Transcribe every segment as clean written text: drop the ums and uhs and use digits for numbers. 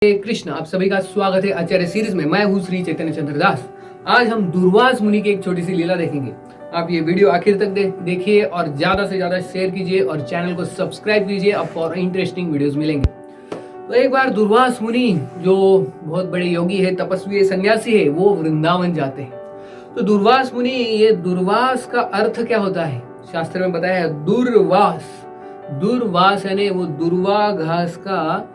कृष्ण, आप सभी का स्वागत है आचार्य सीरीज में। मैं हूँ श्री चैतन्य चंद्र दास। आज हम दुर्वास मुनि की एक छोटी सी लीला देखेंगे। आप ये वीडियो आखिर तक देखिए और ज्यादा से ज्यादा शेयर कीजिए और चैनल को सब्सक्राइब कीजिए। आपको और इंटरेस्टिंग वीडियोस मिलेंगे। तो एक बार दुर्वास मुनि, जो बहुत बड़े योगी है, तपस्वी है, सन्यासी है, वो वृंदावन जाते हैं। तो दुर्वास मुनि, ये दुर्वास का अर्थ क्या होता है शास्त्र में बताया है। दुर्वास, दुर्वास यानी वो दुर्वा घास का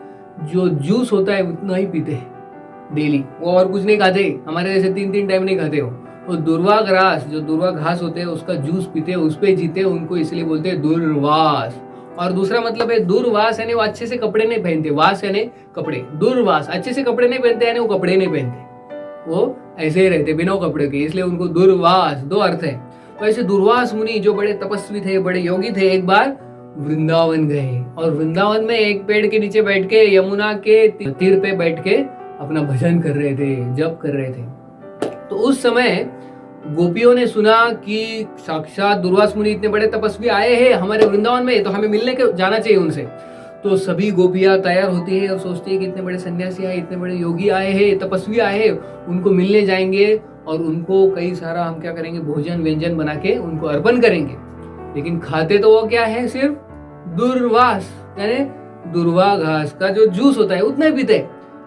जो जूस होता है उतना ही पीते हैं डेली। वो और कुछ नहीं खाते, हमारे जैसे 3-3 टाइम नहीं खाते। वो दुर्वा ग्रास, जो दुर्वा घास होते हैं, उसका जूस पीते हैं, उस पे जीते हैं। उनको इसलिए बोलते हैं दुर्वास। और दूसरा मतलब है दुर्वास यानी वो अच्छे से कपड़े नहीं पहनते। वास यानी कपड़े, दुर्वास अच्छे से कपड़े नहीं पहनते यानी वो कपड़े नहीं पहनते, वो ऐसे ही रहते बिना कपड़े के, इसलिए उनको दुर्वास। दो अर्थ है। तो ऐसे दुर्वास मुनि जो बड़े तपस्वी थे, बड़े योगी थे, एक बार वृंदावन गए और वृंदावन में एक पेड़ के नीचे बैठ के, यमुना के तीर पे बैठ के अपना भजन कर रहे थे, जप कर रहे थे। तो उस समय गोपियों ने सुना कि साक्षात दुर्वास मुनि इतने बड़े तपस्वी आए हैं हमारे वृंदावन में, तो हमें मिलने के जाना चाहिए उनसे। तो सभी गोपियां तैयार होती है और सोचती है कि इतने बड़े सन्यासी आए, इतने बड़े योगी आए हैं, तपस्वी आए हैं, उनको मिलने जाएंगे और उनको कई सारा हम क्या करेंगे, भोजन व्यंजन बना के उनको अर्पण करेंगे। लेकिन खाते तो वो क्या है, सिर्फ दुर्वास यानी दुर्वा घास का जो जूस होता है उतना ही पीते।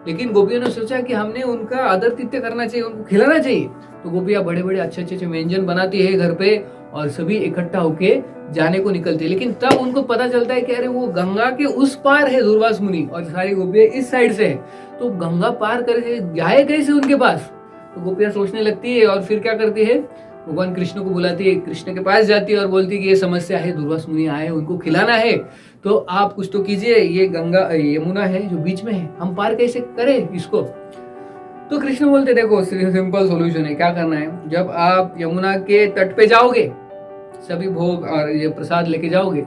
लेकिन गोपियों ने सोचा कि हमने उनका आदर तिथ्य करना चाहिए, उनको खिलाना चाहिए। तो गोपियां बड़े बड़े अच्छे व्यंजन बनाती है घर पे और सभी इकट्ठा होके जाने को निकलती है। लेकिन तब उनको पता चलता है कि अरे वो गंगा के उस पार है दुर्वास मुनि और सारी गोपियां इस साइड से है, तो गंगा पार करके जाए कैसे उनके पास। तो गोपियां सोचने लगती है और फिर क्या करती है, भगवान कृष्ण को बुलाती है, कृष्ण के पास जाती है और बोलती है कि ये समस्या है, दुर्वास मुनि आए, उनको खिलाना है, तो आप कुछ तो कीजिए। ये गंगा यमुना है जो बीच में है, हम पार कैसे करें इसको। तो कृष्ण बोलते देखो सिंपल सॉल्यूशन है, क्या करना है, जब आप यमुना के तट पे जाओगे, सभी भोग और ये प्रसाद लेके जाओगे,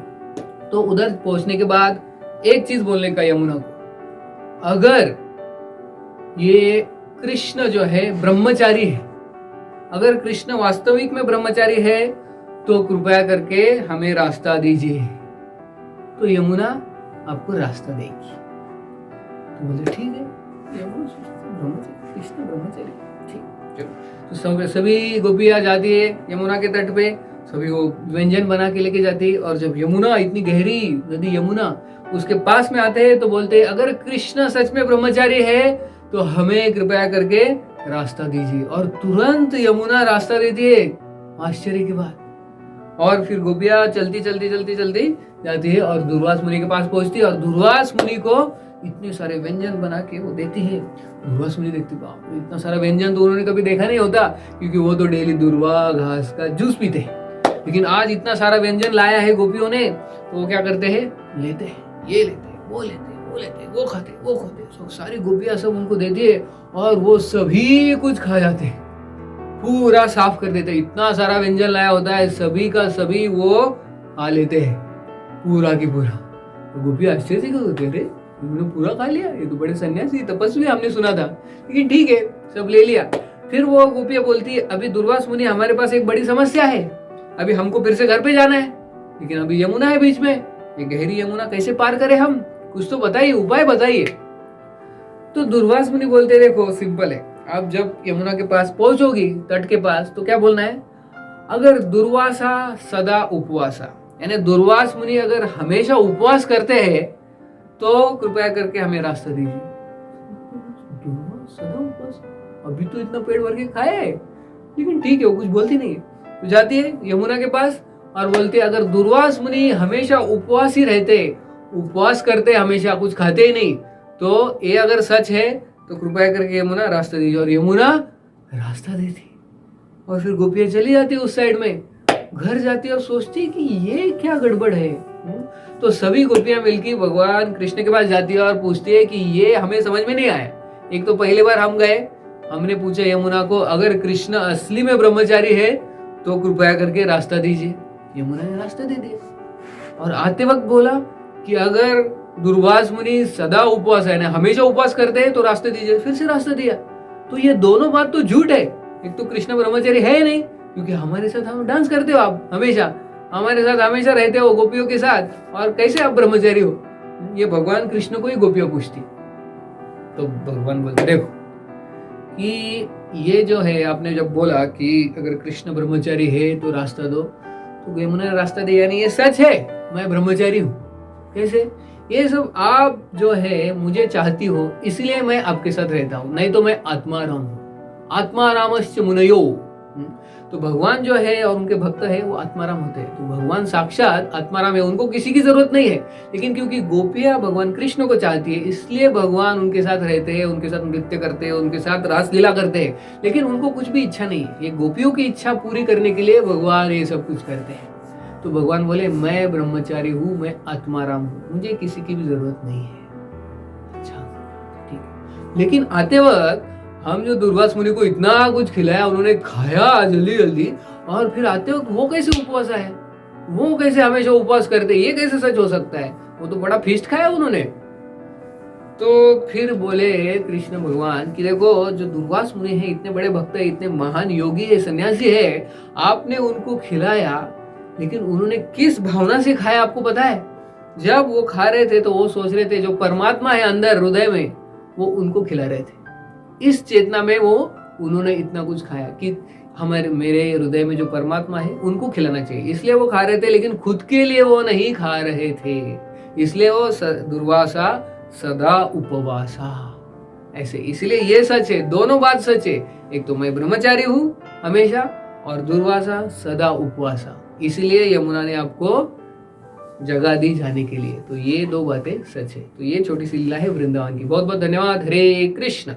तो उधर पहुंचने के बाद एक चीज बोलने का यमुना को, अगर ये कृष्ण जो है ब्रह्मचारी है, अगर कृष्ण वास्तविक में ब्रह्मचारी है तो कृपया करके हमें रास्ता दीजिए। तो यमुना आपको रास्ता देगी। तो बोले ठीक है, ब्रह्मचारी, कृष्ण ब्रह्मचारी, ठीक। तो सभी गोपियां जाती है यमुना के तट पे, सभी वो व्यंजन बना के लेके जाती है। और जब यमुना, इतनी गहरी नदी यमुना, उसके पास में आते हैं तो बोलते हैं अगर कृष्ण सच में ब्रह्मचारी है तो हमें कृपया करके रास्ता दीजिए। और तुरंत यमुना रास्ता देती है, आश्चर्य की बात। और फिर गोपियां चलती जाती है और दुर्वास मुनि के पास पहुंचती है और दुर्वास मुनि को इतने सारे व्यंजन बना के वो देती है। दुर्वास मुनि देखती, बाप रे, इतना सारा व्यंजन तो उन्होंने कभी देखा नहीं होता, क्योंकि वो तो डेली दुर्वा घास का जूस पीते हैं। लेकिन आज इतना सारा व्यंजन लाया है गोपियों ने, तो वो क्या करते हैं, लेते हैं, ये लेते हैं, वो लेते हैं, वो खाते, तो सारी गोपियां सब उनको देती है और वो सभी कुछ खा जाते हैं, पूरा साफ कर देते हैं। इतना सारा व्यंजन लाया होता है, सभी का सभी वो खा लेते हैं, पूरा की पूरा। तो गोपियां आश्चर्य से होते, अरे इन्होंने पूरा खा लिया, ये तो बड़े सन्यासी तपस्वी हमने सुना था। लेकिन ठीक है, सब ले लिया। फिर वो गोपियां बोलती है अभी दुर्वास मुनि हमारे पास एक बड़ी समस्या है, अभी हमको फिर से घर पे जाना है, लेकिन अभी यमुना है बीच में, ये गहरी यमुना कैसे पार करें हम, कुछ तो बताइए, उपाय बताइए। तो दुर्वास मुनि बोलते देखो सिंपल है, आप जब यमुना के पास पहुंचोगी, तट के पास, तो क्या बोलना है, अगर दुर्वासा सदा उपवासा, यानी दुर्वास मुनि अगर हमेशा उपवास करते हैं तो कृपया करके हमें रास्ता दीजिए। सदा उपवास, अभी तो इतना पेट भर के खाए है, लेकिन ठीक है, वो कुछ बोलती नहीं है। तो जाती है यमुना के पास और बोलती है अगर दुर्वास मुनि हमेशा उपवास ही रहते, उपवास करते, हमेशा कुछ खाते ही नहीं, तो ये अगर सच है तो कृपया करके यमुना रास्ता दीजिए। और यमुना रास्ता देती और फिर गोपियां चली जाती उस साइड में, घर जाती और सोचती कि ये क्या गड़बड़ है। तो सभी गोपियां मिलकर भगवान कृष्ण के पास जाती है और पूछती है कि ये हमें समझ में नहीं आया। एक तो पहली बार हम गए, हमने पूछा यमुना को अगर कृष्ण असली में ब्रह्मचारी है तो कृपया करके रास्ता दीजिए, यमुना ने रास्ता दे दिया। और आते वक्त बोला कि अगर दुर्वास मुनि सदा उपवास है ना, हमेशा उपवास करते हैं, तो रास्ते दीजिए, फिर से रास्ता दिया। तो ये दोनों बात तो झूठ है। एक तो कृष्ण ब्रह्मचारी है नहीं, क्योंकि हमारे साथ हम डांस करते हो, आप हमेशा हमारे साथ हमेशा रहते हो गोपियों के साथ, और कैसे आप ब्रह्मचारी हो। ये भगवान कृष्ण को ही गोपियां पूछती। तो भगवान बोलते देखो कि ये जो है, आपने जब बोला कि अगर कृष्ण ब्रह्मचारी है तो रास्ता दो, तो यमुना ने रास्ता दिया नहीं, ये सच है, मैं ब्रह्मचारी हूँ। कैसे? ये सब आप जो है मुझे चाहती हो, इसलिए मैं आपके साथ रहता हूँ, नहीं तो मैं आत्माराम हूँ। आत्मारामश्च मुनयो। तो भगवान जो है और उनके भक्त है वो आत्माराम होते हैं। तो भगवान साक्षात आत्माराम है, उनको किसी की जरूरत नहीं है। लेकिन क्योंकि गोपियां भगवान कृष्ण को चाहती है, इसलिए भगवान उनके साथ रहते हैं, उनके साथ नृत्य करते हैं, उनके साथ रासलीला करते हैं। लेकिन उनको कुछ भी इच्छा नहीं है, ये गोपियों की इच्छा पूरी करने के लिए भगवान ये सब कुछ करते हैं। तो भगवान बोले मैं ब्रह्मचारी हूँ, मैं आत्माराम हूँ, मुझे किसी की भी जरूरत नहीं है। अच्छा, ठीक है। लेकिन आते वक्त हम जो दुर्वास मुनि को इतना कुछ खिलाया, उन्होंने खाया जल्दी जल्दी, और फिर आते वक्त वो कैसे उपवास है, वो कैसे हमेशा उपवास करते, ये कैसे सच हो सकता है? वो तो बड़ा फीस्ट खाया उन्होंने। तो फिर बोले कृष्ण भगवान कि देखो, जो दुर्वास मुनि है, इतने बड़े भक्त है, इतने महान योगी है, सन्यासी है, आपने उनको खिलाया, लेकिन उन्होंने किस भावना से खाया आपको पता है? जब वो खा रहे थे तो वो सोच रहे थे जो परमात्मा है अंदर हृदय में, वो उनको खिला रहे थे। इस चेतना में वो उन्होंने इतना कुछ खाया कि मेरे हृदय में जो परमात्मा है उनको खिलाना चाहिए, इसलिए वो खा रहे थे। लेकिन खुद के लिए वो नहीं खा रहे थे, इसलिए वो दुर्वासा सदा उपवासा ऐसे। इसलिए ये सच है, दोनों बात सच है। एक तो मैं ब्रह्मचारी हूँ हमेशा, और दुर्वासा सदा उपवासा, इसलिए यमुना ने आपको जगह दी जाने के लिए। तो ये दो बातें सच है। तो ये छोटी सी लीला है वृंदावन की। बहुत बहुत धन्यवाद। हरे कृष्ण।